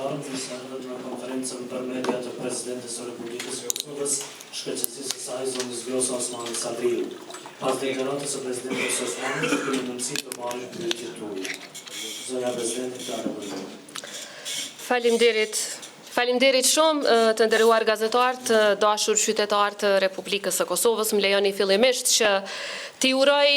gazetarën nisën në konferencën për media të Presidentes së Republikës së Kosovës, shkëlqësisë së saj zonës Vjosa Osmani Sadriu. Pas deklaratës së Presidentes Osmani, kemi mundësi të marrim pyetje tuaja. Zonja Presidente, Klara Vëllai. Faleminderit shumë të nderuar gazetarë, të dashur qytetarë të Republikës së Kosovës. Më lejoni fillimisht që t'i uroj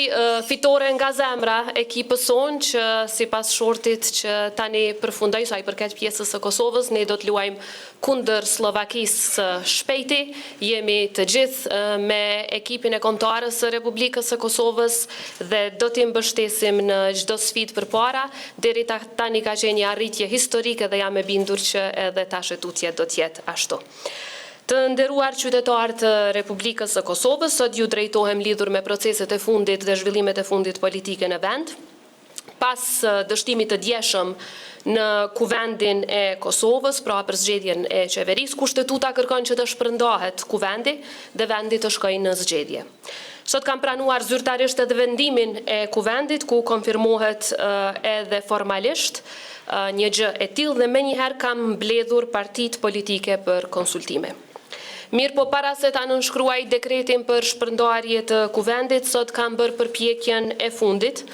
fitore nga zemra ekipës sonë që sipas shortit që tani përfundoi sa i përket pjesës së Kosovës, ne do të luajmë kundër Slovakisë shpejti. Jemi të gjithë me ekipin e kombëtarës së Republikës së Kosovës dhe do t'i mbështesim në çdo sfidë përpara. Deri tani ka qenë një arritje historike dhe jam e bindur që edhe tash tutje do t'jetë ashtu. Të nderuar qytetarë të Republikës së Kosovës, sot ju drejtohem lidhur me proceset e fundit dhe zhvillimet e fundit politike në vend. Pas dështimit të djeshëm në kuvendin e Kosovës, pra për zgjedhjen e qeverisë, kushtetuta kërkon që të shpërndahet kuvendi dhe vendi të shkojë në zgjedhje. Sot kam pranuar zyrtarisht edhe vendimin e kuvendit, ku konfirmohet edhe formalisht një gjë e tillë dhe menjëherë kam mbledhur partitë politike për konsultime. Mirë po para se ta nënshkruaj dekretin për shpërndarje të kuvendit, sot kam bërë përpjekjen e fundit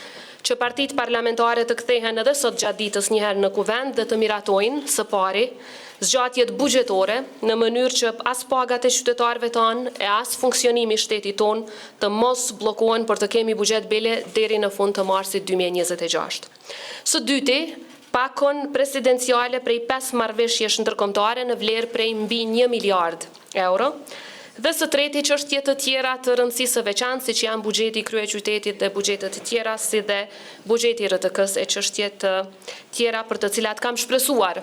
që partitë parlamentare të kthehen edhe sot gjatë ditës njëherë në kuvend dhe të miratojnë së pari zgjatjet buxhetore në mënyrë që as pagat e qytetarëve tanë e as funksionimi i shtetit tonë të mos bllokohen për të kemi buxhet bele deri në fund të marsit 2026. Së dyti, pakon presidenciale prej 5 marrëveshjesh ndërkombëtare në vlerë prej mbi 1 miliard euro. Dhe së treti çështje të tjera të rëndësisë së veçantë, siç janë buxheti i kryeqytetit dhe buxhetet të tjera, si dhe buxheti i RTK-s e çështje të tjera për të cilat kam shpresuar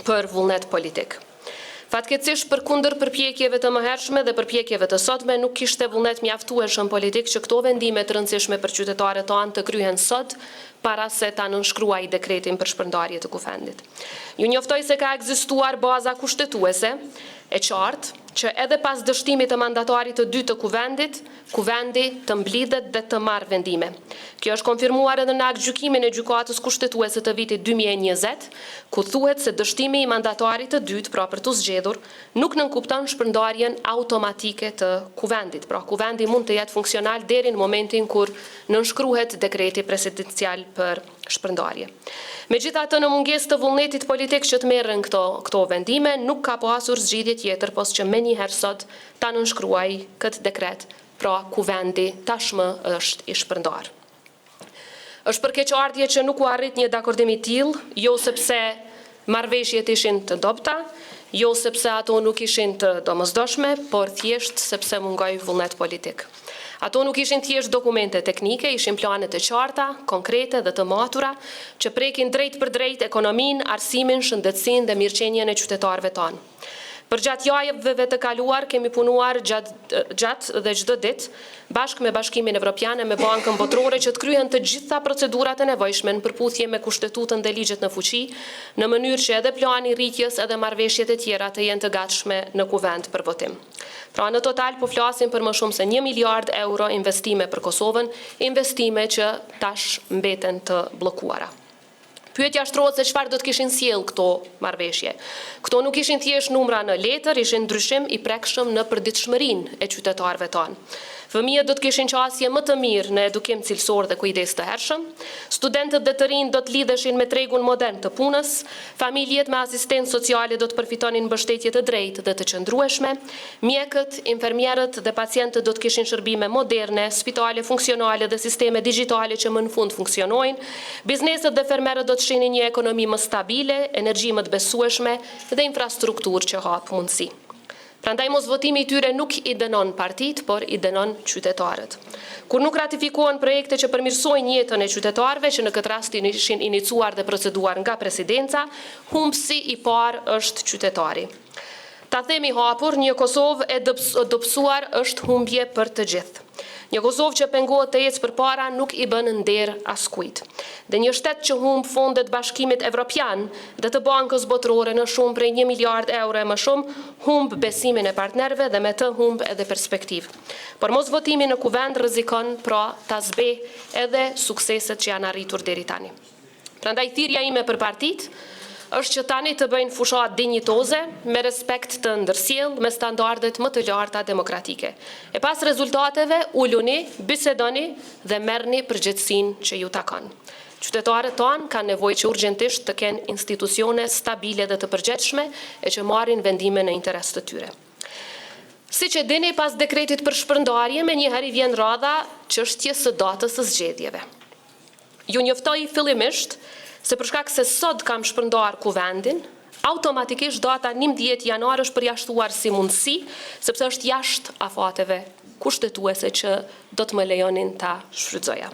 për vullnet politik. Fatkeqësisht përkundër përpjekjeve të mëhershme dhe përpjekjeve të sotme, nuk kishte vullnet mjaftueshëm politik që këto vendime të rëndësishme për qytetarët tanë të kryhen sot, para se ta nënshkruaj dekretin për shpërndarje të kuvendit. Ju njoftoj se ka ekzistuar baza kushtetuese e qartë që edhe pas dështimit të mandatarit të dytë të kuvendit, kuvendi të mblidhet dhe të marrë vendime. Kjo është konfirmuar edhe në aktgjykimin e gjykatës kushtetuese të vitit 2020, ku thuhet se dështimi i mandatarit të dytë, pra për të zgjedhur, nuk nënkupton shpërndarjen automatike të kuvendit. Pra kuvendi mund të jetë funksional deri në momentin kur nënshkruhet dekreti presidencial për shpërndarje. Megjithatë, në mungesë të vullnetit politik që të merren këto vendime, nuk ka pasur zgjidhje tjetër pos që menjëherë sot ta nënshkruaj këtë dekret, pra kuvendi tashmë është i shpërndar. Është për keqardhje që nuk u arrit një dakordim i tillë, jo sepse marrëveshjet ishin të dobta, jo sepse ato nuk ishin të domosdoshme, por thjesht sepse mungoi vullnet politik. Ato nuk ishin thjesht dokumente teknike, ishin plane të qarta, konkrete dhe të matura, që prekin drejt për drejt ekonominë, arsimin, shëndetësinë dhe mirëqenien e qytetarëve tanë. Për gjatë javëve të kaluar kemi punuar gjatë dhe çdo ditë bashkë me Bashkimin Evropian e me Bankën Botërore që të kryhen të gjitha procedurat e nevojshme në përputhje me kushtetutën dhe ligjet në fuqi, në mënyrë që edhe plani i rritjes edhe marrëveshjet e tjera të jenë të gatshme në kuvend për votim. Pra në total po flasim për më shumë se 1 miliard euro investime për Kosovën, investime që tash mbeten të bllokuara. Pyetja shtrohet se çfarë do të kishin sjell këto marrëveshje. Këto nuk ishin thjesht numra në letër, ishin ndryshim i prekshëm në përditshmërinë e qytetarëve tanë. Fëmijët do të kishin qasje më të mirë në edukim cilësor dhe kujdes të hershëm, studentët dhe të rinj do të lidheshin me tregun modern të punës, familjet me asistencë sociale do të përfitonin mbështetje të drejtë dhe të qëndrueshme, mjekët, infermierët dhe pacientët do të kishin shërbime moderne, spitale funksionale dhe sisteme digjitale që më në fund funksionojnë, bizneset dhe fermerët do të shihnin një ekonomi më stabile, energji më të besueshme dhe infrastrukturë që hap mundësi. Prandaj mos votimi i tyre nuk i dënon partitë, por i dënon qytetarët. Kur nuk ratifikohen projekte që përmirësojnë jetën e qytetarëve, që në këtë rast ishin inicuar dhe proceduar nga presidenca, humbësi i parë është qytetari. Ta themi hapur, një Kosovë e dobësuar është humbje për të gjithë. Një Kosovë që pengohet të ecë përpara nuk i bën nder askujt. Dhe një shtet që humb fondet Bashkimit Evropian dhe të Bankës Botërore në shumë prej 1 miliard euro e më shumë, humb besimin e partnerëve dhe me të humb edhe perspektivë. Por mos votimi në kuvend rrezikon pra ta zbej edhe sukseset që janë arritur deri tani. Prandaj thirrja ime për partitë është që tani të bëjnë fushat dinjitoze, me respekt të ndërsjell, me standardet më të larta demokratike. E pas rezultateve, uluni, bisedoni dhe merrni përgjegjësinë që ju takon. Qytetarët tonë kanë nevojë që urgjentisht të kenë institucione stabile dhe të përgjegjshme e që marrin vendime në interes të tyre. Si që dini, pas dekretit për shpërndarje, me njëherë vjen radha çështjes së datës së zgjedhjeve. Ju njoftoj fillimisht se për shkak se sot kam shpërndar kuvendin, automatikisht data 11 janar është përjashtuar si mundësi, sepse është jashtë afateve kushtetuese që do të më lejonin ta shfrytëzoja.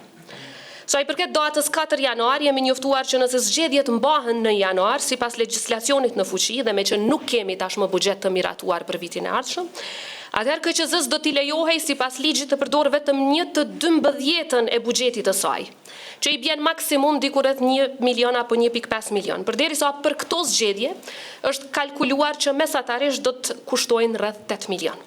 Sa i përket datës 4 janar, jemi njoftuar që nëse zgjedhjet mbahen në janar, sipas legjislacionit në fuqi dhe me që nuk kemi tashmë buxhet të miratuar për vitin e ardhshëm, atëherë KQZ-s do t'i lejohej sipas ligjit të përdor vetëm 1/12 e buxhetit të saj, që i bjen maksimum diku rreth 1 milion apo 1.5 milion. Përderisa për këto zgjedhje është kalkuluar që mesatarisht do të kushtojnë rreth 8 milion.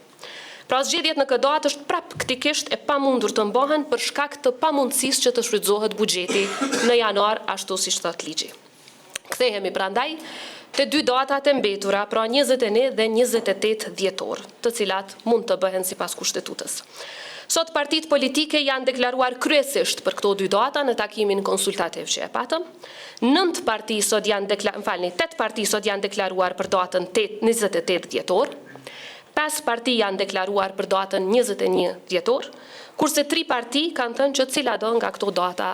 Pra zgjedhjet në këtë datë është praktikisht e pamundur të mbahen për shkak të pamundësisë që të shfrytëzohet buxheti në janar ashtu siç thot ligji. Kthehemi prandaj te dy datat e mbetura, pra 21 dhe 28 dhjetor, të cilat mund të bëhen sipas kushtetues. Sot partitë politike janë deklaruar kryesisht për këto dy data në takimin konsultativ që e patëm. 8 parti sot janë deklaruar për datën 28 dhjetor. 5 parti janë deklaruar për datën 21 dhjetor, kurse 3 parti kanë thënë që cila do nga këto data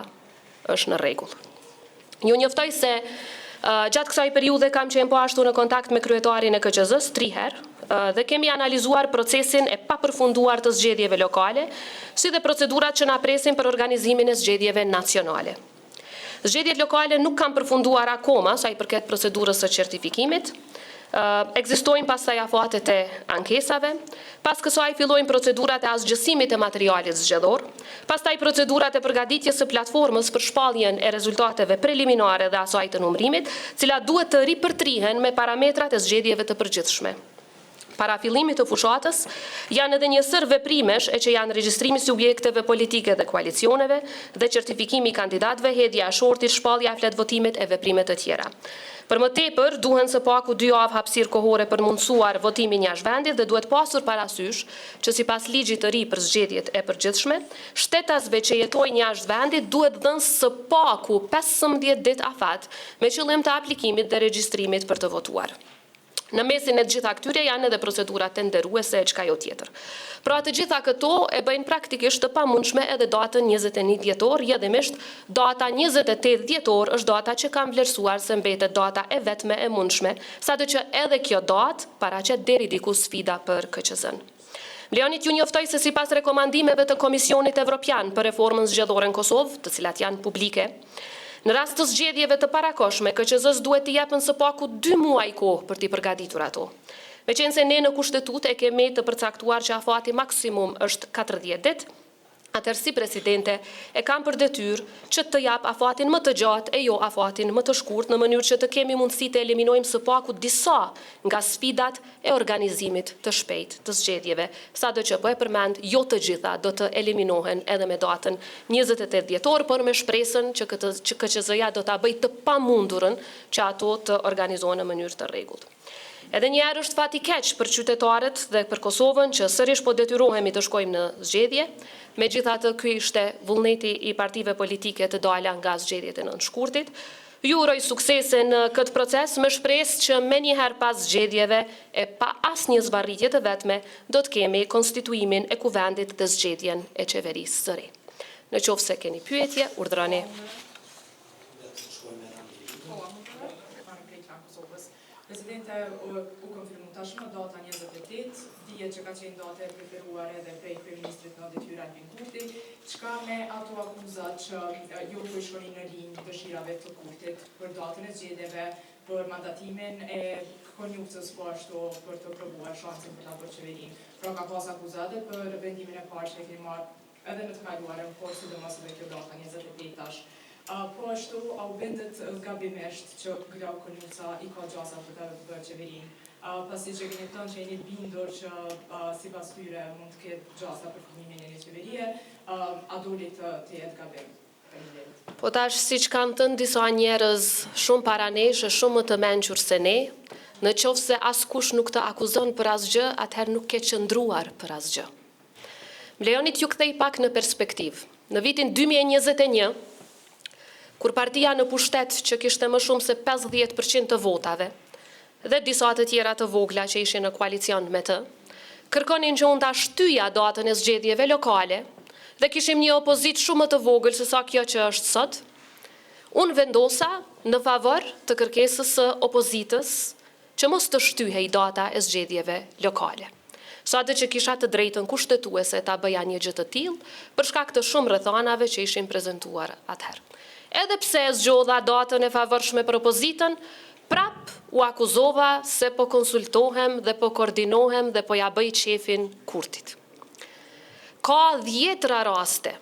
është në rregull. Ju njoftoj se gjatë kësaj periudhe kam qenë po ashtu në kontakt me kryetarin e KQZ-s 3 herë dhe kemi analizuar procesin e papërfunduar të zgjedhjeve lokale, si dhe procedurat që na presin për organizimin e zgjedhjeve nacionale. Zgjedhjet lokale nuk kanë përfunduar akoma sa i përket procedurës së certifikimit. Ekzistojnë pastaj afatet e ankesave, pas kësaj fillojnë procedurat e asgjësimit e materialit zgjedhor, pastaj procedurat e përgatitjes së platformës për shpalljen e rezultateve preliminare dhe asaj të numërimit, cilat duhet të ripërtrihen me parametrat e zgjedhjeve të përgjithshme. Para fillimit të fushatës, janë edhe një sër veprimesh e që janë regjistrimi subjekteve politike dhe koalicioneve dhe certifikimi i kandidatëve, hedhja e shortit, shpallja e fletvotimit e veprimet të tjera. Për më tepër, duhen së paku 2 javë hapësirë kohore për mundësuar votimin jashtë vendit dhe duhet pasur parasysh që sipas ligjit të ri për zgjedhjet e përgjithshme, shtetasve që jetojnë jashtë vendit duhet dhënë së paku 15 ditë afat me qëllim të aplikimit dhe regjistrimit për të votuar. Në mesin e gjitha këtyre janë edhe procedurat tenderuese e çka jo tjetër. Pra të gjitha këto e bëjnë praktikisht të pamundshme edhe datën 21 dhjetor, jedimisht data 28 dhjetor është data që kam vlerësuar se mbetet data e vetme e mundshme, sadërçë edhe kjo datë paraqet deri diku sfida për KQZ-n. Lejonit ju njoftoj se sipas rekomandimeve të Komisionit Evropian për reformën zgjedhore në Kosovë, të cilat janë publike, në rast të zgjedhjeve të parakohshme, KQZ-s duhet t'i japën së paku 2 muaj kohë për t'i përgatitur ato. Meqense ne në kushtetut e kemi të përcaktuar që afati maksimum është 40 ditë, atëherë si presidente e kam për detyrë që të jap afatin më të gjatë e jo afatin më të shkurt në mënyrë që të kemi mundësi të eliminojmë së paku disa nga sfidat e organizimit të shpejt të zgjedhjeve, sadoqë po e përmend jo të gjitha do të eliminohen edhe me datën 28 dhjetor, por me shpresën që KQZ-ja do ta bëjë të pamundurën që ato të organizohen në mënyrë të rregullt. Edhe njëherë është fati keq për qytetarët dhe për Kosovën që sërish po detyrohemi të shkojmë në zgjedhje, megjithatë ky ishte vullneti i partive politike të dala nga zgjedhjet e nënshkurtit. Ju uroj suksese në këtë proces me shpresë që menjëherë pas zgjedhjeve e pa asnjë zvarritje të vetme do të kemi konstituimin e kuvendit dhe zgjedhjen e qeverisë së re. Në qoftë se keni pyetje, urdhroni. Presidente, u konfirmu tashmë data 28, dihet që ka qenë data e preferuar edhe prej kryeministrit në detyra Albin Kurti, çka me ato akuzat që ju po shkoni në linjë dëshirave të Kurtit për datën e zgjedhjeve, për mandatimin e konjunktës po ashtu për të provuar shansin për ta bërë qeverinë. Pra ka pas akuzate për vendimin e parë që e keni marrë edhe në të kaluarën, por sidomos edhe kjo data 28 tash. Po ashtu, a u bendet gabimisht që Glau Konjuca i ka gjasa për të bërë qeverinë, pasi që keni thënë që jeni bindur që sipas tyre mund të ketë gjasa për formimin e një qeverie, a doli të jetë gabim? Faleminderit. Po tash si që kanë thënë disa njerëz shumë para nesh e shumë më të mençur se ne, në qoftë se askush nuk të akuzon për asgjë, atëherë nuk ke qëndruar për asgjë. Më lejoni t'ju kthej pak në perspektivë. Në vitin 2021, kur partia në pushtet që kishte më shumë se 50% të votave, dhe disa të tjera të vogla që ishin në koalicion me të, kërkonin që unë ta shtyja datën e zgjedhjeve lokale, dhe kishim një opozit shumë më të vogël se sa kjo që është sot, unë vendosa në favor të kërkesës së opozitës që mos të shtyhej data e zgjedhjeve lokale. Sa të që kisha të drejtën kushtetuese ta bëja një gjë të tillë, për shkak të shumë rrethanave që ishin prezantuar atëherë. Edhe pse zgjodha datën e favorshme për opozitën, prap u akuzova se po konsultohem dhe po koordinohem dhe po ja bëj qefin Kurtit. Ka 10 raste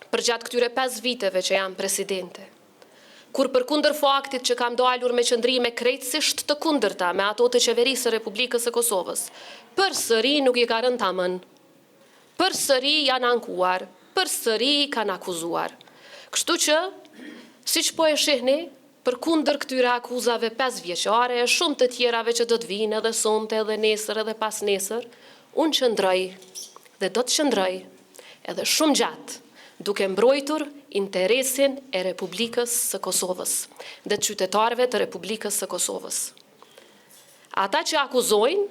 për gjatë këtyre 5 viteve që jam presidente, kur për kundër faktit që kam dalur me qëndrime krejtësisht të kundërta me ato të qeverisë së Republikës së Kosovës, përsëri nuk i ka rënë tamën, përsëri janë ankuar, përsëri kanë akuzuar. Kështu që, siç po e shihni, për kundër këtyre akuzave 5 vjeçare e shumë të tjerave që do të vinë edhe sonte edhe nesër edhe pas nesër, unë qëndroj dhe do të qëndroj edhe shumë gjatë, duke mbrojtur interesin e Republikës së Kosovës dhe të qytetarëve të Republikës së Kosovës. Ata që akuzojnë,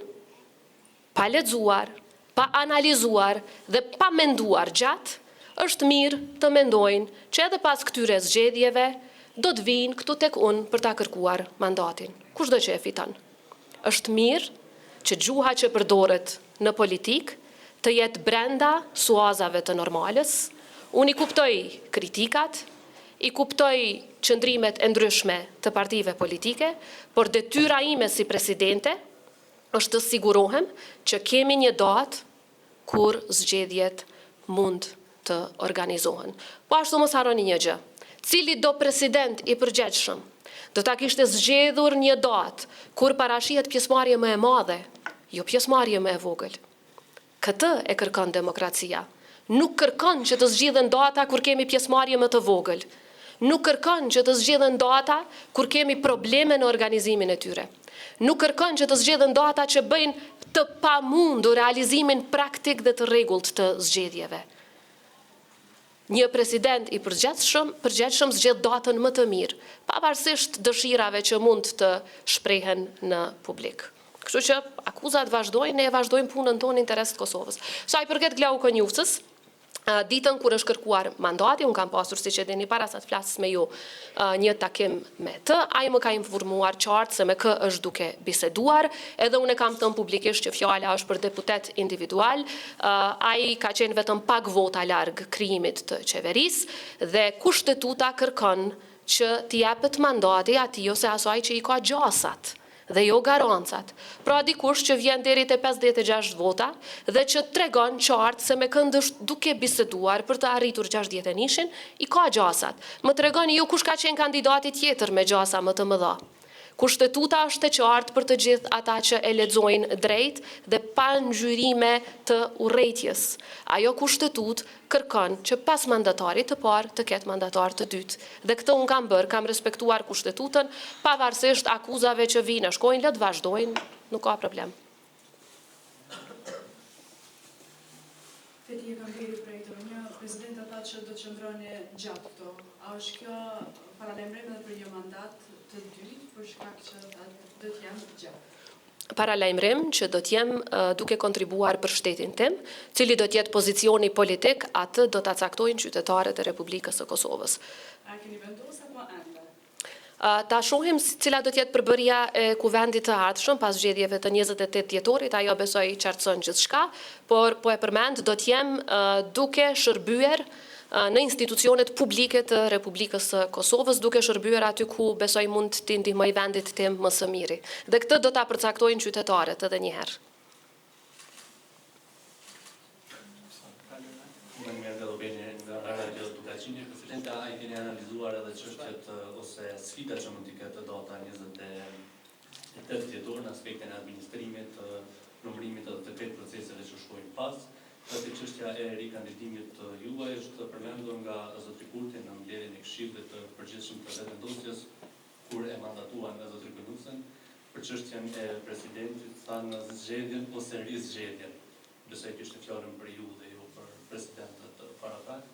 pa lexuar, pa analizuar dhe pa menduar gjatë, është mirë të mendojnë që edhe pas këtyre zgjedhjeve do të vinë këtu tek unë për ta kërkuar mandatin. Kushdo që e fiton. Është mirë që gjuha që përdoret në politik të jetë brenda suazave të normalës. Unë i kuptoj kritikat, i kuptoj qëndrimet e ndryshme të partive politike, por detyra ime si presidente është të sigurohem që kemi një datë kur zgjedhjet mund të organizohen. Po ashtu mos harroni një gjë. Cili do president i përgjegjshëm do ta kishte zgjedhur një datë kur parashihet pjesëmarrje më e madhe, jo pjesëmarrje më e vogël. Këtë e kërkon demokracia. Nuk kërkon që të zgjidhen data kur kemi pjesëmarrje më të vogël. Nuk kërkon që të zgjidhen data kur kemi probleme në organizimin e tyre. Nuk kërkon që të zgjedhen data që bëjnë të pamundur realizimin praktik dhe të rregullt të zgjedhjeve. Një president i përgjegjshëm zgjedh datën më të mirë, pavarësisht dëshirave që mund të shprehen në publik. Kështu që akuzat vazhdojnë, ne vazhdojmë punën tonë në interes të Kosovës. Sa i përket Glau Konjufcës, ditën kur është kërkuar mandati, unë kam pasur, siç e dini, para sa të flas me ju, një takim me të, ai më ka informuar qartë se me kë është duke biseduar, edhe unë e kam thënë publikisht që fjala është për deputet individual, ai ka qenë vetëm pak vota larg krijimit të qeverisë dhe kushtetuta kërkon që t'i jepet mandati atij ose asaj që i ka gjasat dhe jo garancat. Pra dikush që vjen deri te 56 vota dhe që tregon qartë se me kënd është duke biseduar për të arritur 61-shin, i ka gjasat. Më tregoni ju kush ka qenë kandidati tjetër me gjasa më të mëdha. Kushtetuta është e qartë për të gjithë ata që e lexojnë drejt dhe pa ngjyrime të urrëties. Ajo kushtetut kërkon që pas mandatarit të parë të ketë mandatar të dytë. Dhe këtë unë kam respektuar kushtetutën, pavarësisht akuzave që vinë, shkojnë, le të vazhdojnë, nuk ka problem. Feti e kam bërë për një president ata që do të qëndroni gjatë këto. A është kjo paralajmërim edhe për një mandat të dytë për shkak që do të jem gjatë? Paralajmërim që do të jem duke kontribuar për shtetin tim, cili do të jetë pozicioni politik, atë do ta caktojnë qytetarët e Republikës së Kosovës. A keni vendosur apo ende? Ta shohim cila do të jetë përbërja e kuvendit të ardhshëm pas zgjedhjeve të 28 dhjetorit, ajo besoj qartëson gjithçka, por po e përmend do të jem duke shërbyer në institucionet publike të Republikës së Kosovës, duke shërbyer aty ku besoj mund t'i ndihmoj vendit tim më së miri. Dhe këtë do ta përcaktojnë qytetarët edhe një herë. Presidenta, a i keni analizuar edhe çështjet ose sfidat që mund t'i ketë data 28 dhjetor në aspektin e administrimit, numërimit edhe të krejt proceseve që shkojnë pas, Pasi çështja e rikandidimit të juaj është përmendur nga zotri Kurti në mbledhjen e Këshillit të Përgjithshëm të Vetëvendosjes, kur e mandatuan nga zotri Kunusen për çështjen e presidentit, thanë zgjedhjen ose rizgjedhjen. Besoj kishte fjalën për ju dhe jo për presidentët paratak.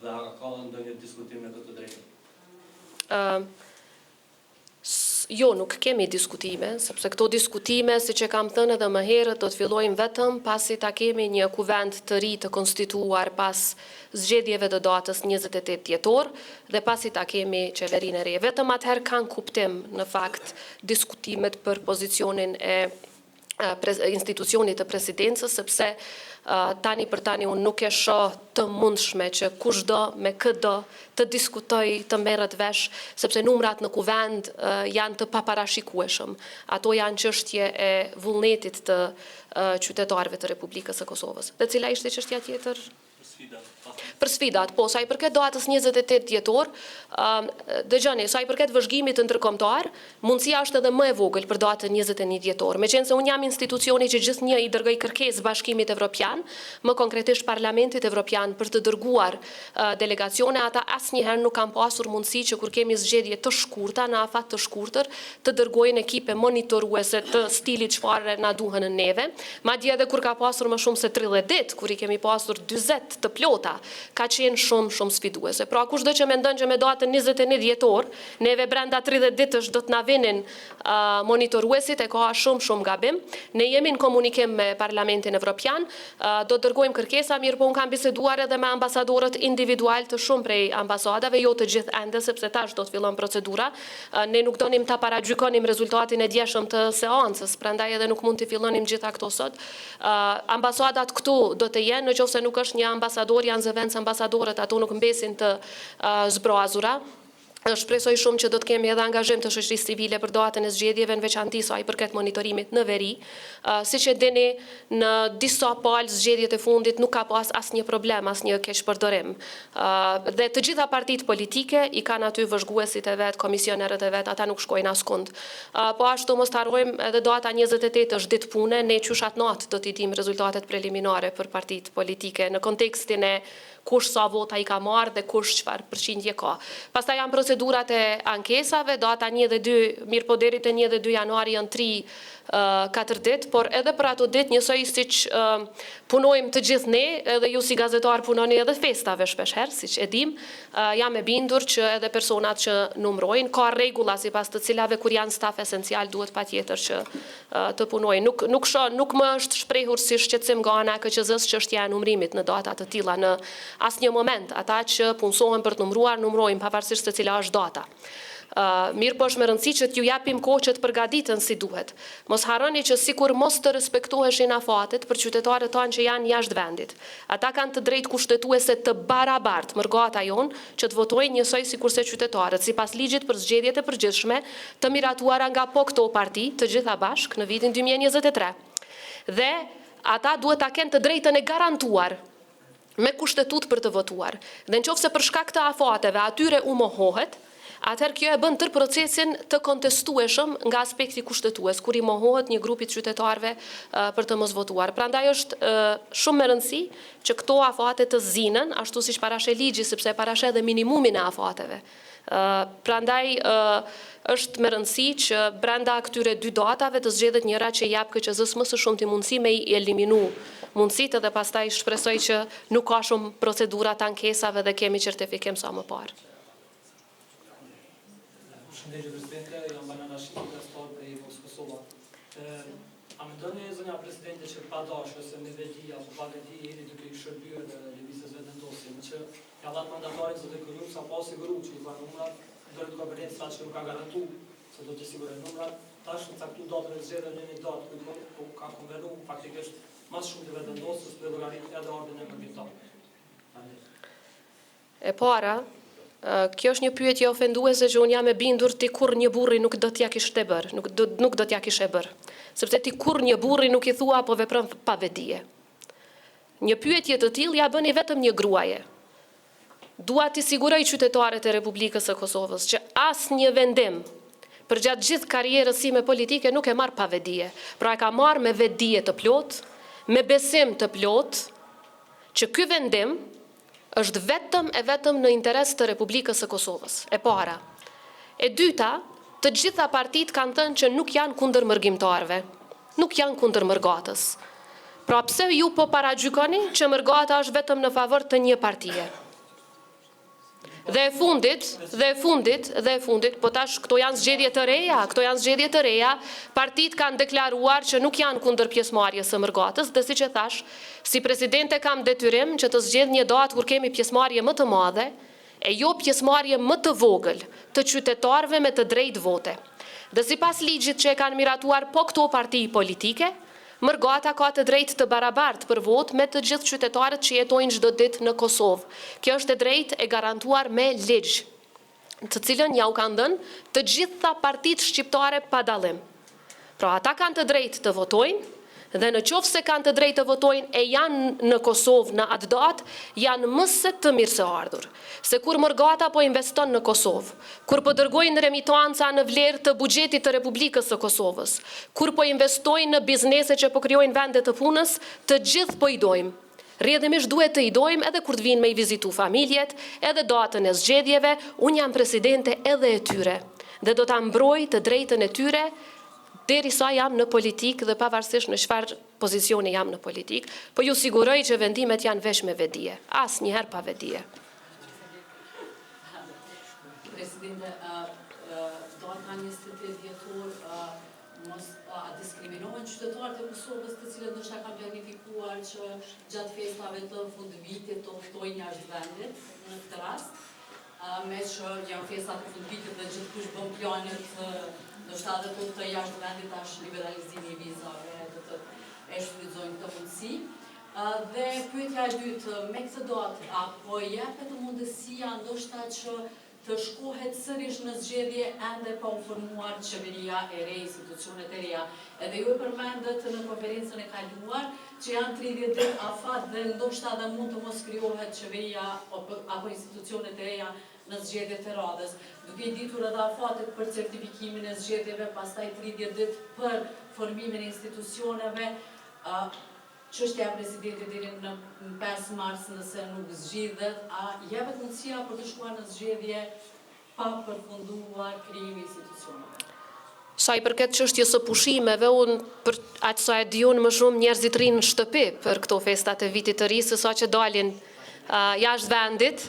Dhe a ka ndonjë diskutim në këtë drejtim? Jo, nuk kemi diskutime, sepse këto diskutime, si që kam thënë edhe më herët, do të fillojmë vetëm pasi ta kemi një kuvend të ri të konstituar pas zgjedhjeve të datës 28 dhjetor dhe pasi ta kemi qeverinë e re. Vetëm atëherë kanë kuptim në fakt diskutimet për pozicionin e institucionit të presidencës, sepse tani për tani unë nuk e shoh të mundshme që kushdo me këdo të diskutoj, të merret vesh, sepse numrat në kuvend janë të paparashikueshëm. Ato janë çështje e vullnetit të qytetarëve të Republikës së Kosovës. Dhe cila ishte çështja tjetër? Për sfidat, po, sa i përket datës 28 dhjetor, dëgjoni, sa i përket vëzhgimit të ndërkombëtar, mundësia është edhe më e vogël për datën 21 dhjetor. Meqense unë jam institucioni që gjithnjë i dërgoj kërkesë Bashkimit Evropian, më konkretisht Parlamentit Evropian për të dërguar delegacione, ata asnjëherë nuk kanë pasur mundësi që kur kemi zgjedhje të shkurta, në afat të shkurtër, të dërgojnë ekipe monitoruese të stilit çfarë na duhen neve. Madje edhe kur ka pasur më shumë se 30 ditë, kur i kemi pasur 40 të plota, ka qenë shumë sfiduese. Pra kushdo që mendon që me datën 21 dhjetor, neve brenda 30 ditësh do të na vinin monitoruesit, e ka shumë gabim. Ne jemi në komunikim me Parlamentin Evropian, do të dërgojmë kërkesa, mirë po unë kam biseduar edhe me ambasadorët individual të shumë prej ambasadave, jo të gjithë ende, sepse tash do të fillon procedura. Ne nuk donim ta paragjykonim rezultatin e djeshëm të seancës, prandaj edhe nuk mund të fillonim gjitha këto sot. Ambasadat këtu do të jenë, nëse nuk është një ambasador, janë zëvendës ambasadorët, ato nuk mbesin të zbrazura. Shpresoj shumë që do të kemi edhe angazhim të shoqërisë civile për datën e zgjedhjeve, në veçanti sa i përket monitorimit në veri. Siç e dini, në disa palë zgjedhjet e fundit nuk ka pas asnjë problem, asnjë keqpërdorim. Dhe të gjitha partitë politike i kanë aty vëzhguesit e vet, komisionerët e vet, ata nuk shkojnë askund. Po ashtu mos harrojmë edhe data 28 është ditë pune, ne qyshat natë do t'i dim rezultatet preliminare për partitë politike në kontekstin e kush sa vota i ka marrë dhe kush çfarë përqindje ka. Pastaj janë procedurat e ankesave, data 1 dhe 2, mirë po deri te 1 dhe 2 januari janë 3-4 ditë, por edhe për ato ditë njësoj siç punojmë të gjithë ne, edhe ju si gazetar punoni edhe festave shpeshherë, siç e dim, jam e bindur që edhe personat që numrojnë, ka rregulla sipas të cilave kur janë staf esencial duhet patjetër që të punojnë. Nuk më është shprehur si shqetësim nga ana e KQZ-s çështja e numrimit në data të tilla në asnjë moment. Ata që punësohen për të numruar, numrojnë pavarësisht se cila është data. Mirë po është me rëndësi që t'ju japim kohë që të përgatiten si duhet. Mos harroni që sikur mos të respektoheshin afatet për qytetarët tanë që janë jashtë vendit. Ata kanë të drejtë kushtetuese të barabartë mërgata jonë që të votojnë njësoj sikurse qytetarët, sipas ligjit për zgjedhjet e përgjithshme të miratuara nga po këto parti, të gjitha bashk në vitin 2023. Dhe ata duhet ta kenë të drejtën e garantuar me kushtetut për të votuar. Dhe nëse për shkak të afateve atyre u mohohet, atëherë kjo e bën tërë procesin të kontestueshëm nga aspekti kushtetues, kur i mohohet një grupi të qytetarëve për të mos votuar. Prandaj është shumë me rëndësi që këto afate të zinën, ashtu siç parashe ligji, sepse parashe edhe minimumin e afateve. Prandaj është me rëndësi që brenda këtyre dy datave të zgjedhet njëra që jap KQZ-s më së shumti mundësi me i eliminu mundësitë dhe pastaj shpresoj që nuk ka shumë procedura të ankesave dhe kemi certifikim sa më parë. Shëndetje Presidente, jam Banana Shqipë, gazetar prej Vox Kosova. A mendoni zonja Presidente që pa dashje ose me veti apo pa veti jeni duke i shërbyer lëvizjes vetëvendosje, që ja dha mandatarit zotë Kunup sa pas siguruar që i ka numrat, dorë të konferencë që nuk ka garantuar se do të sigurojë numrat, tash në caktuar datën e zgjedhjeve në një datë ku ka konvenuar faktikisht më shumë të vetëvendosjes për llogarit edhe ardhen e përfitimit. E para, kjo është një pyetje ofenduese që unë jam e bindur ti kur një burri nuk do t'ja kishte bërë, nuk do t'ja kishe bërë. Sepse ti kur një burri nuk i thua apo vepron pa vedije. Një pyetje të tillë ja bëni vetëm një gruaje. Dua t'i siguroj qytetarët e Republikës së Kosovës që asnjë vendim përgjatë gjithë karrierës sime politike nuk e marr pa vedije. Pra e ka marr me vedije të plot, me besim të plot që ky vendim është vetëm e vetëm në interes të Republikës së Kosovës, e para. E dyta, të gjitha partitë kanë thënë që nuk janë kundër mërgimtarëve, nuk janë kundër mërgatës. Pra pse ju po paragjykoni që mërgata është vetëm në favor të një partie? Dhe e fundit, po tash këto janë zgjedhje të reja, partitë kanë deklaruar që nuk janë kundër pjesëmarrjes së mërgatës, dhe siç e thash, si presidente kam detyrim që të zgjedh një datë kur kemi pjesëmarrje më të madhe, e jo pjesëmarrje më të vogël të qytetarëve me të drejtë vote. Dhe sipas ligjit që e kanë miratuar po këto parti politike, mërgata ka të drejtë të barabartë për votë me të gjithë qytetarët që jetojnë çdo ditë në Kosovë. Kjo është e drejtë e garantuar me ligj, të cilën ja u kanë dhënë të gjitha partitë shqiptare pa dallim. Pra ata kanë të drejtë të votojnë, dhe në qoftë se kanë të drejtë të votojnë e janë në Kosovë në atë datë, janë më se të mirëseardhur. Se kur mërgata po investon në Kosovë, kur po dërgojnë remitanca në vlerë të buxhetit të Republikës së Kosovës, kur po investojnë në biznese që po krijojnë vende të punës, të gjithë po i dojmë. Rrjedhimisht duhet të i dojmë edhe kur të vinë me i vizitu familjet, edhe datën e zgjedhjeve, unë jam presidente edhe e tyre, dhe do ta mbroj të drejtën e tyre derisa jam në politikë dhe pavarësisht në çfarë pozicioni jam në politikë, po ju siguroj që vendimet janë veç me vedije, asnjëherë pa vedije. Presidente, data 28 dhjetor mos diskriminohen qytetarët e Kosovës të cilët ndoshta kanë planifikuar që gjatë festave të fundvitit të udhtojnë jashtë vendit në këtë rast, me që janë festat të fundvitit dhe gjithkush bën planet ndoshta edhe të jashtë vendit tash liberalizimi i vizave do të e shfrytëzojnë këtë mundësi. Dhe pyetja e dytë, me këtë datë apo jepet mundësia ndoshta që të shkohet sërish në zgjedhje ende pa u formuar qeveria e re, institucionet e reja. Edhe ju e përmendët në konferencën e kaluar që janë 30 ditë afat dhe ndoshta edhe mund të mos krijohet qeveria apo institucionet e reja në zgjedhjet e radhës. Duke i ditur edhe afatet për certifikimin e zgjedhjeve, pastaj 30 ditë për formimin e institucioneve, çështja e presidentit deri në 5 mars nëse nuk zgjidhet, a jepet mundësia për të shkuar në zgjedhje pa përfunduar krijimi i institucioneve? Sa i përket çështjes së pushimeve, unë për atë sa e di unë më shumë njerëzit rinë në shtëpi për këto festat e vitit të ri, se sa që dalin jashtë vendit.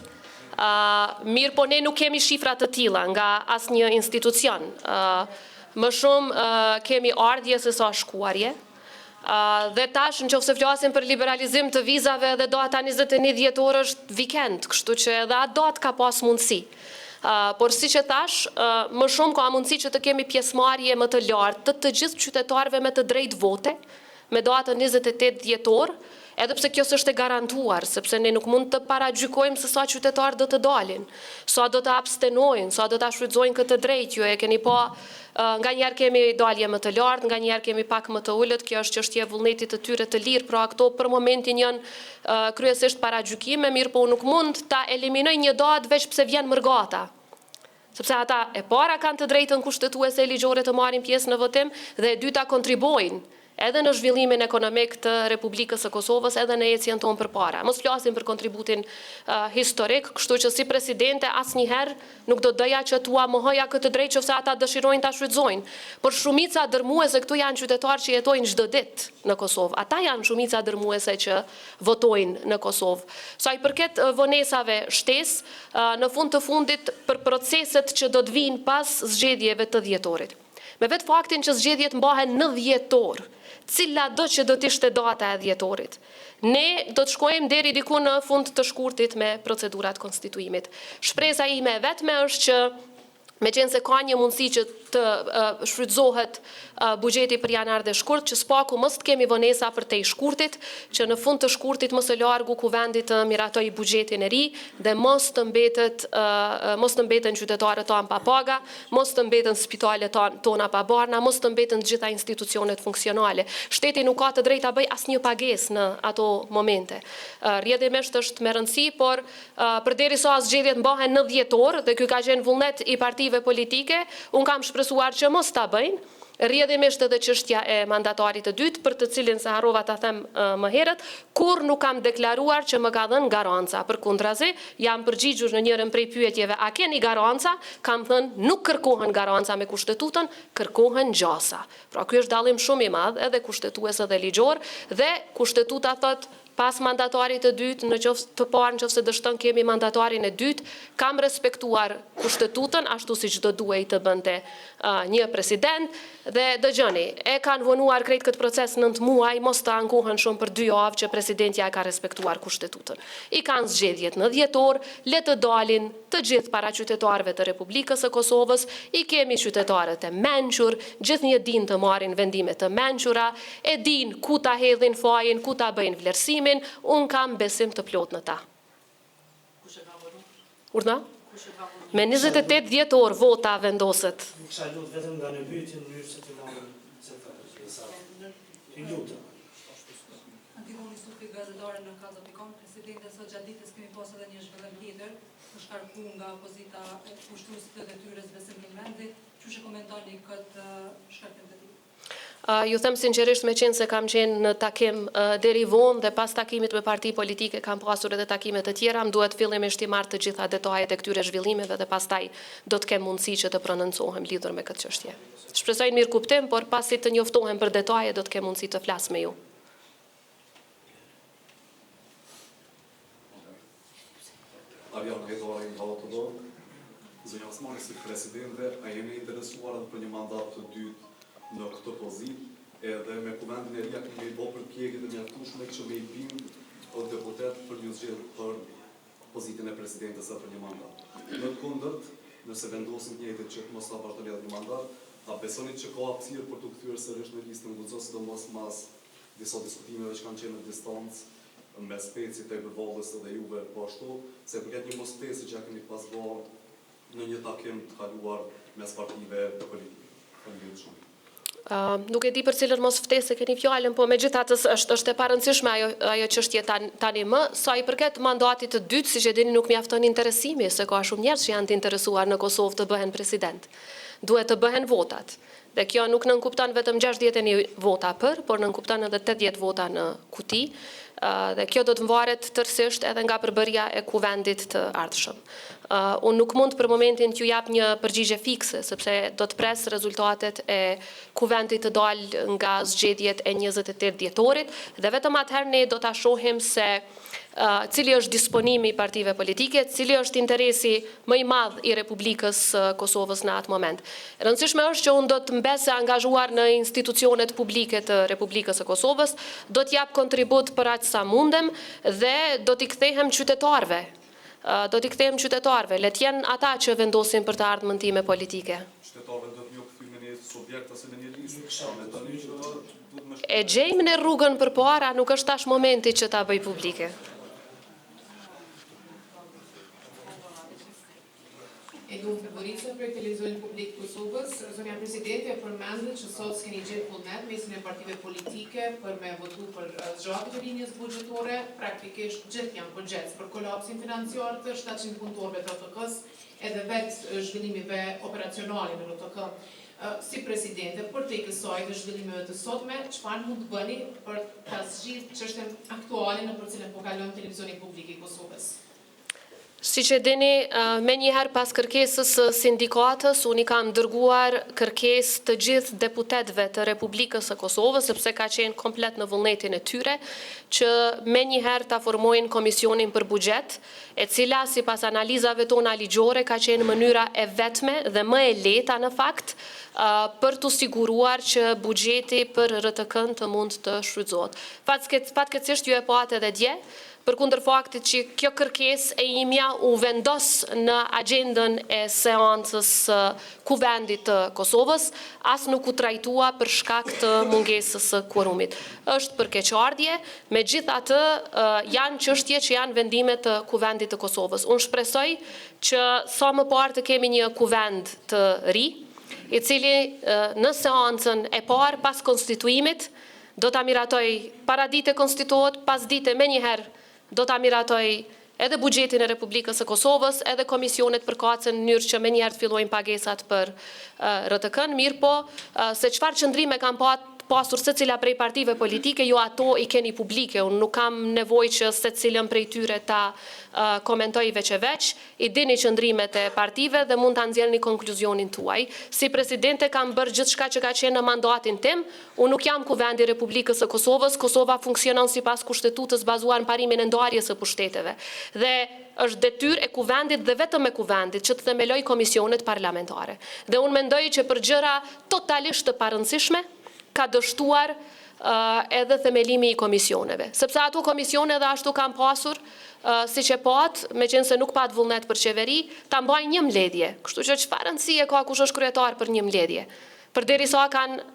Mirë, po ne nuk kemi shifra të tilla nga asnjë institucion. Më shumë kemi ardhje se sa shkuarje. Dhe tash nëse flasim për liberalizim të vizave, dhe data 21 dhjetor është vikend, kështu që edhe atë datë ka pas mundësi. Por si që thash, më shumë ka mundësi që të kemi pjesëmarrje më të lartë të gjithë qytetarëve me të drejtë vote, me datën 28 dhjetor, edhe pse kjo s'është e garantuar, sepse ne nuk mund të paragjykojmë se sa qytetarë do të dalin, sa do të abstenojnë, sa do të shfrytëzojnë këtë drejtë. Ju e keni pa, nganjëherë kemi dalje më të lartë, nganjëherë kemi pak më të ulët, kjo është çështje e vullnetit të tyre të lirë, pra këto për momentin janë kryesisht paragjykime, mirë po nuk mund ta eliminoj një datë veç pse vjen mërgata. Sepse ata e para kanë të drejtën kushtetuese e ligjore të marrin pjesë në votim, dhe e dyta kontribojnë edhe në zhvillimin ekonomik të Republikës së Kosovës, edhe në ecjen tonë përpara. Mos flasim për kontributin historik, kështu që si presidente asnjëherë nuk do doja që tua mohoja këtë drejtë nëse ata dëshirojnë ta shfrytëzojnë. Por shumica dërmuese këtu janë qytetarë që jetojnë çdo ditë në Kosovë. Ata janë shumica dërmuese që votojnë në Kosovë. Sa i përket vonesave shtesë, në fund të fundit për proceset që do të vinë pas zgjedhjeve të dhjetorit. Me vetë faktin që zgjedhjet mbahen në dhjetor, cila do që do t'ishte data e dhjetorit, ne do të shkojmë deri diku në fund të shkurtit me procedurat konstituimit. Shpresa ime vetme është që meqense ka një mundësi që të shfrytëzohet buxheti për janar dhe shkurt, që spaku mos të kemi vonesa për te i shkurtit, që në fund të shkurtit mos e largu kuvendit të miratoj buxhetin e ri dhe mos të mbeten qytetarët tonë pa paga, mos të mbeten spitalet tona pa barna, mos të mbeten gjitha institucionet funksionale. Shteti nuk ka të drejta bëj asnjë pagesë në ato momente. Rrjedhimisht është me rëndësi, por përderisa zgjedhjet mbahen në dhjetor dhe ky ka qenë vullnet i partive politike, unë kam shpresuar që mos ta bëjnë, Rrjedhimisht edhe çështja e mandatarit të dytë, për të cilin se harrova ta them më herët, kur nuk kam deklaruar që më ka dhënë garanca. Përkundrazi, jam përgjigjur në njërin prej pyetjeve, a keni garanca? Kam thënë, nuk kërkohen garanca me kushtetutën, kërkohen gjasa. Pra ky është dallim shumë i madh, edhe kushtetues edhe ligjor, dhe kushtetuta thot pas mandatarit të dytë, në qoftë të parë nëse dështon kemi mandatarin e dytë, kam respektuar kushtetutën ashtu siç do duhej të bënte një president, dhe dëgjoni, e kanë vonuar krejt këtë proces 9 muaj, mos të ankohen shumë për 2 javë që presidentja e ka respektuar kushtetutën. I kanë zgjedhjet në dhjetor, le të dalin të gjithë paraqytetarëve të Republikës së Kosovës, i kemi qytetarët e mençur, gjithnjë din të marrin vendime të mençura, e din ku ta hedhin fajin, ku ta bëjnë vlerësimin, unë kam besim të plot në ta. Urdhna? Me 28 dhjetor vota vendoset. Kisha lut vetëm nga në pyetje në mënyrë se të marrim I lutem. Antigoni Sufi, gazetare në Kazo.com, presidente, sot gjatë ditës kemi pas edhe një zhvillim tjetër, të shkarku nga opozita ushtruesit të detyrës Besim Mendi, çu komentoni këtë shkarkim të tij? Ju them sinqerisht, me qenë se kam qenë në takim deri vonë dhe pas takimit me parti politike kam pasur edhe takime të tjera, më duhet fillimisht i marr të gjitha detajet e këtyre zhvillimeve dhe pastaj do të kem mundësi që të prononcohem lidhur me këtë çështje. Shpresoj në mirë kuptim, por pasi të njoftohem për detaje do të kem mundësi të flas me ju. Arjan Hedora i të do. Zonja Osmani, si presidente, a jeni interesuar edhe për një mandat të dytë në këtë pozitë, edhe me kuvendin e ria kemi i bo për pjekit e mjaftueshme që me i bimë o deputet për një zgjedhje për pozitën e presidentes e për një mandat. Në të kundërt, nëse vendosim njëjtë që mos ta vazhdojë një mandat, a besoni që ka hapësirë për të kthyer sërish në listën guxos, sidomos mas disa diskutimeve që kanë qenë në distancë me specit e Vallës dhe juve po ashtu, se përket një mosftesë që kemi pas bërë në një takim të kaluar mes partive politike. Faleminderit. Nuk e di për cilën mos ftesë keni fjalën, po megjithatë është e parëndësishme ajo çështje tani më, sa i përket mandatit të dytë, siç e dini nuk mjafton interesimi, se ka shumë njerëz që janë të interesuar në Kosovë të bëhen president. Duhet të bëhen votat. Dhe kjo nuk nënkupton vetëm 61 vota për, por nënkupton edhe 80 vota në kuti, dhe kjo do të varet tërësisht edhe nga përbërja e kuvendit të ardhshëm. Unë nuk mund për momentin t'ju jap një përgjigje fikse, sepse do të pres rezultatet e kuvendit të dalë nga zgjedhjet e 28 dhjetorit, dhe vetëm atëherë ne do ta shohim se cili është disponimi i partive politike, cili është interesi më i madh i Republikës Kosovës në atë moment. Rëndësishme është që unë do të mbese angazhuar në institucionet publike të Republikës së Kosovës, do t'jap kontribut për aq sa mundem dhe do t'i kthehem qytetarëve. Le t'jenë ata që vendosin për të ardhmen time politike. Qytetarëve do të kthyen në një subjekt ose në një listë. E gjejmë në rrugën përpara, nuk është tash momenti që ta bëj publike. Edun Feborica për Televizionin Publik Kosovës, zonja presidente e përmendet që sot s'keni gjetë vullnet mesin e partive politike për me votu për zgjatur të linjës buxhetore, praktikisht gjithë janë përgjithës për kolapsin financiar të 700 punëtorëve të OTK-s, edhe vetë zhvillimive operacionale në OTK. Si presidente, për te kësaj dhe zhvillimeve të sotme, çfarë mund të bëni për ta zgjidhur çështjen aktuale në për cilën po kalon Televizioni Publik i Kosovës? Si që dini, me njëherë pas kërkesës sindikatës, unë i kam dërguar kërkes të gjithë deputetve të Republikës së Kosovës, sepse ka qenë komplet në vullnetin e tyre, që me njëherë ta formojnë komisionin për buxhet, e cila si pas analizave tona ligjore ka qenë mënyra e vetme dhe më e lehta në fakt, për të siguruar që buxheti për RTK-n të mund të shfrytëzohet. Fatkeqësisht ju e patë edhe dje, përkundër faktit që kjo kërkesë e imja u vendos në agjendën e seancës kuvendit të Kosovës, as nuk u trajtua për shkak të mungesës së kuorumit. Është për keqardhje, megjithatë janë çështje që janë vendime të kuvendit të Kosovës. Unë shpresoj që sa më parë të kemi një kuvend të ri, i cili në seancën e parë pas konstituimit do ta miratoj para dite konstituohet, pas dite me njëherë do ta miratoj edhe buxhetin e Republikës së Kosovës, edhe komisionet përkatësen në mënyrë që menjëherë të fillojnë pagesat për RTK-n, mirë po se çfarë qëndrime kanë pasur secila prej partive politike, jo ato i keni publike. Unë nuk kam nevojë që secilën prej tyre ta komentoj veç e veç, i dini qëndrimet e partive dhe mund ta nxjerrni konkluzionin tuaj. Si presidente kam bërë gjithçka që ka qenë në mandatin tim. Unë nuk jam kuvendi i Republikës së Kosovës. Kosova funksionon sipas kushtetutës bazuar në parimin e ndarjes së pushteteve. Dhe është detyrë e kuvendit dhe vetëm e kuvendit që të themeloj komisionet parlamentare. Dhe unë mendoj që për gjëra totalisht të parëndësishme ka dështuar edhe themelimi i komisioneve. Sepse ato komisione dhe ashtu kanë pasur, si që patë, me qenë se nuk patë vullnet për qeveri, ta mbajnë një mbledhje. Kështu që çfarë rëndësie ka kush është kryetar për një mbledhje. Përderisa kanë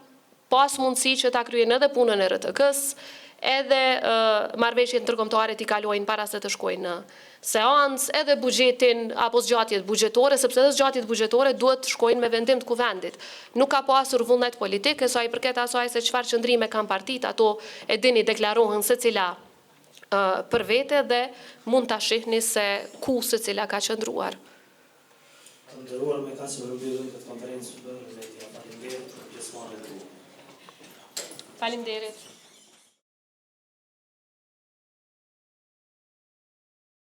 pas mundësi që ta kryejnë edhe punën e RTK-s, edhe marrëveshjet ndërkombëtare t'i kalojnë para se të shkojnë në seancë, edhe buxhetin apo zgjatjet buxhetore, sepse edhe zgjatjet buxhetore duhet të shkojnë me vendim të kuvendit. Nuk ka pasur vullnet politik, sa i përket asaj se çfarë qëndrime kanë partitë, ato e dini deklarohen secila për vete dhe mund ta shihni se ku secila ka qëndruar. Të nderuar, me kaq që mbyllim këtë konferencë, faleminderit për pjesëmarrjen tuaj. Faleminderit.